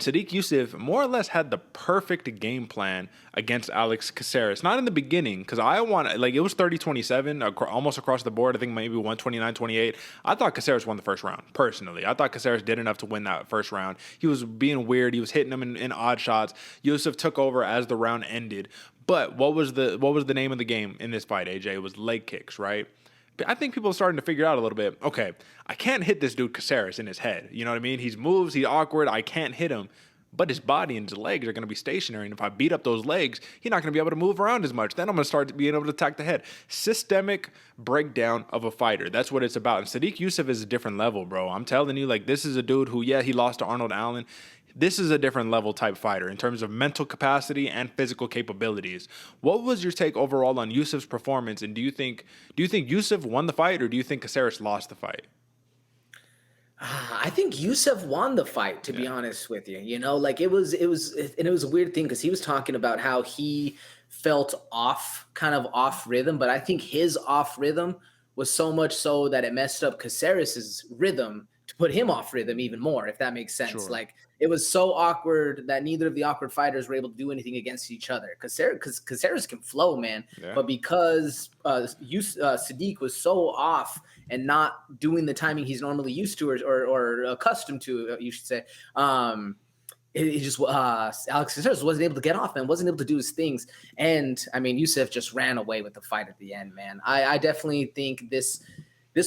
Sodiq Yusuff more or less had the perfect game plan against Alex Caceres. Not in the beginning, because I want, like, it was 30-27, almost across the board. I think maybe 129-28. I thought Caceres won the first round, personally. I thought Caceres did enough to win that first round. He was being weird. He was hitting him in odd shots. Yusuff took over as the round ended. But what was the name of the game in this fight, AJ? It was leg kicks, right? I think people are starting to figure out a little bit, okay, I can't hit this dude Caceres in his head. You know what I mean? He's moves, he's awkward, I can't hit him. But his body and his legs are going to be stationary. And if I beat up those legs, he's not going to be able to move around as much. Then I'm going to start being able to attack the head. Systemic breakdown of a fighter. That's what it's about. And Sodiq Yusuff is a different level, bro. I'm telling you, like, this is a dude who, yeah, he lost to Arnold Allen. This is a different level type fighter in terms of mental capacity and physical capabilities. What was your take overall on Yusuff's performance? And do you think Yusuff won the fight, or do you think Caceres lost the fight? I think Yusuff won the fight, to be honest with you. You know, like it was a weird thing because he was talking about how he felt kind of off rhythm, but I think his off rhythm was so much so that it messed up Caceres's rhythm to put him off rhythm even more, if that makes sense. Sure. Like it was so awkward that neither of the awkward fighters were able to do anything against each other. Caceres can flow, man, Yeah. but because Sadiq was so off and not doing the timing he's normally used to or accustomed to, you should say. He just Alex Caceres wasn't able to get off, man, wasn't able to do his things. And I mean, Yusuff just ran away with the fight at the end, man. I definitely think this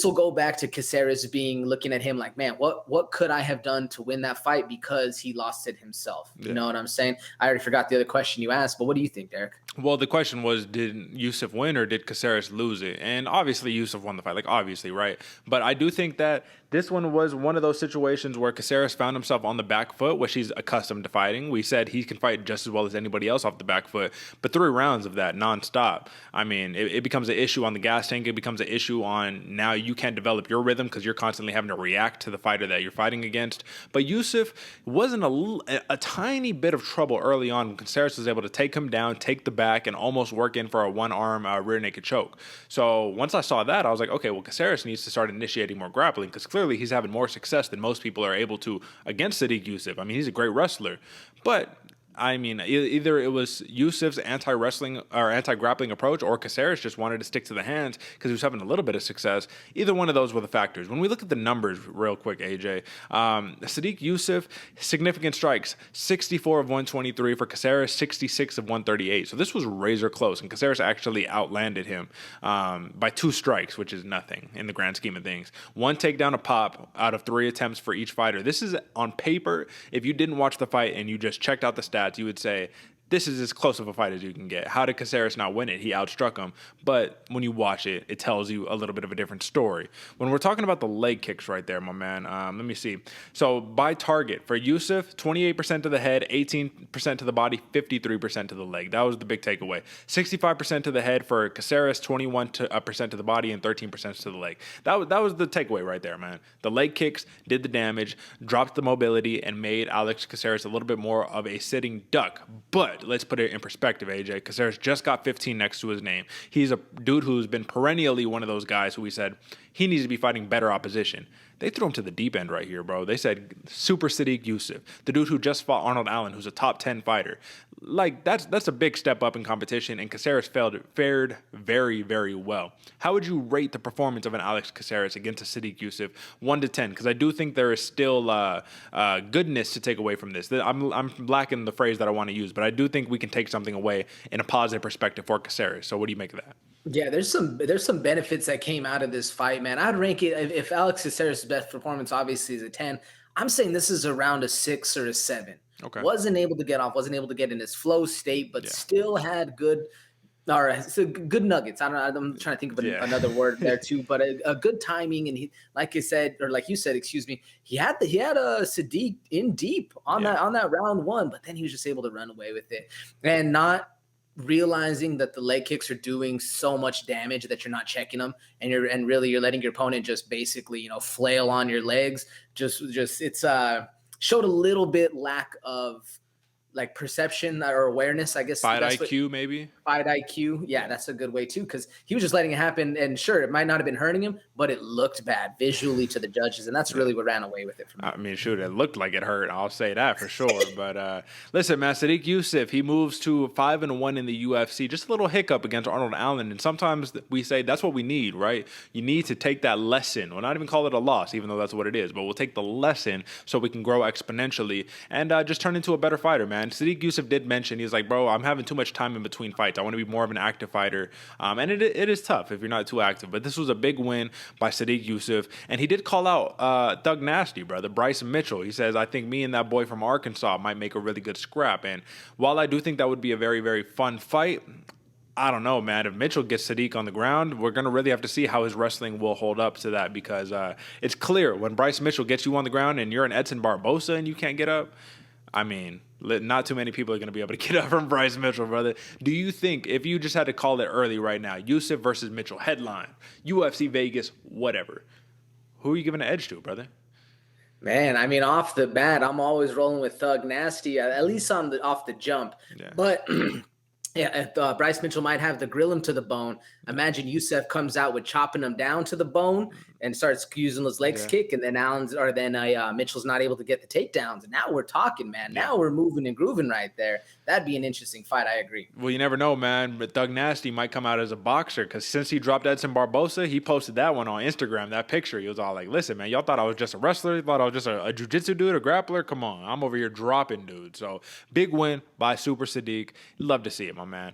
will go back to Caceres looking at him like, man, what could I have done to win that fight because he lost it himself? You know what I'm saying? I already forgot the other question you asked, but what do you think, Derek? Well, the question was, did Yusuff win or did Caceres lose it? And obviously, Yusuff won the fight. Like, obviously, right? But I do think that this one was one of those situations where Caceres found himself on the back foot, which he's accustomed to fighting. We said he can fight just as well as anybody else off the back foot. But 3 rounds of that nonstop, I mean, it becomes an issue on the gas tank. It becomes an issue on now you can't develop your rhythm because you're constantly having to react to the fighter that you're fighting against. But Yusuff was in a tiny bit of trouble early on when Caceres was able to take him down, take the back, and almost work in for a one-arm rear naked choke. So once I saw that, I was like, okay, well, Caceres needs to start initiating more grappling because clearly he's having more success than most people are able to against Sodiq Yusuff. I mean, he's a great wrestler, but I mean, either it was Yusuff's anti-wrestling or anti-grappling approach, or Caceres just wanted to stick to the hands because he was having a little bit of success. Either one of those were the factors. When we look at the numbers real quick, AJ, Sodiq Yusuff, significant strikes, 64 of 123 for Caceres, 66 of 138. So this was razor close, and Caceres actually outlanded him by 2 strikes, which is nothing in the grand scheme of things. 1 takedown a pop out of 3 attempts for each fighter. This is on paper. If you didn't watch the fight and you just checked out the stats, you would say, this is as close of a fight as you can get. How did Caceres not win it? He outstruck him. But when you watch it, it tells you a little bit of a different story. When we're talking about the leg kicks right there, my man, let me see. So by target, for Yusuff, 28% to the head, 18% to the body, 53% to the leg. That was the big takeaway. 65% to the head for Caceres, 21% to the body, and 13% to the leg. That was the takeaway right there, man. The leg kicks did the damage, dropped the mobility, and made Alex Caceres a little bit more of a sitting duck. But let's put it in perspective, AJ. Caceres just got 15 next to his name. He's a dude who's been perennially one of those guys who we said he needs to be fighting better opposition. They threw him to the deep end right here, bro. They said Super Sodiq Yusuff, the dude who just fought Arnold Allen, who's a top 10 fighter. Like, that's a big step up in competition, and Caceres fared very, very well. How would you rate the performance of an Alex Caceres against a Sodiq Yusuff, 1 to 10? Because I do think there is still goodness to take away from this. I'm lacking the phrase that I want to use, but I do think we can take something away in a positive perspective for Caceres. So what do you make of that? Yeah, there's some benefits that came out of this fight, man. I'd rank it if Alex Caceres' best performance obviously is a 10. I'm saying this is around a 6 or a 7. Okay. Wasn't able to get off, wasn't able to get in his flow state, but still had good good nuggets. I'm trying to think of another word there too, but a good timing. And he, like I said, or like you said, excuse me, he had a Sadiq in deep on that round 1, but then he was just able to run away with it and not realizing that the leg kicks are doing so much damage that you're not checking them, and really you're letting your opponent just basically flail on your legs. Just it's showed a little bit lack of like perception or awareness, I guess. Fight IQ, maybe. Fight IQ. Yeah, that's a good way too, because he was just letting it happen. And sure, it might not have been hurting him, but it looked bad visually to the judges. And that's really what ran away with it for me. I mean, shoot, it looked like it hurt. I'll say that for sure. But listen, man, Sodiq Yusuff, he moves to 5-1 in the UFC. Just a little hiccup against Arnold Allen. And sometimes we say that's what we need, right? You need to take that lesson. We'll not even call it a loss, even though that's what it is. But we'll take the lesson so we can grow exponentially and just turn into a better fighter, man. Sodiq Yusuff did mention, he's like, bro, I'm having too much time in between fights. I want to be more of an active fighter. And it is tough if you're not too active. But this was a big win by Sodiq Yusuff. And he did call out Thug Nasty, brother, Bryce Mitchell. He says, I think me and that boy from Arkansas might make a really good scrap. And while I do think that would be a very, very fun fight, I don't know, man. If Mitchell gets Sodiq on the ground, we're going to really have to see how his wrestling will hold up to that, because it's clear when Bryce Mitchell gets you on the ground and you're an Edson Barbosa and you can't get up, I mean, not too many people are going to be able to get up from Bryce Mitchell, brother. Do you think, if you just had to call it early right now, Yusuff versus Mitchell, headline, UFC Vegas, whatever, who are you giving an edge to, brother? Man, I mean, off the bat, I'm always rolling with Thug Nasty, at least off the jump. Yeah. But yeah, if Bryce Mitchell might have to grill him to the bone. Imagine Yusuff comes out with chopping him down to the bone and starts using his legs kick, and then Mitchell's not able to get the takedowns. And now we're talking, man. Now we're moving and grooving right there. That'd be an interesting fight. I agree. Well, you never know, man. But Thug Nasty might come out as a boxer, because since he dropped Edson Barbosa, he posted that one on Instagram, that picture. He was all like, listen, man, y'all thought I was just a wrestler? You thought I was just a jiu-jitsu dude, a grappler? Come on. I'm over here dropping dudes. So big win by Super Sodiq. Love to see it, my man.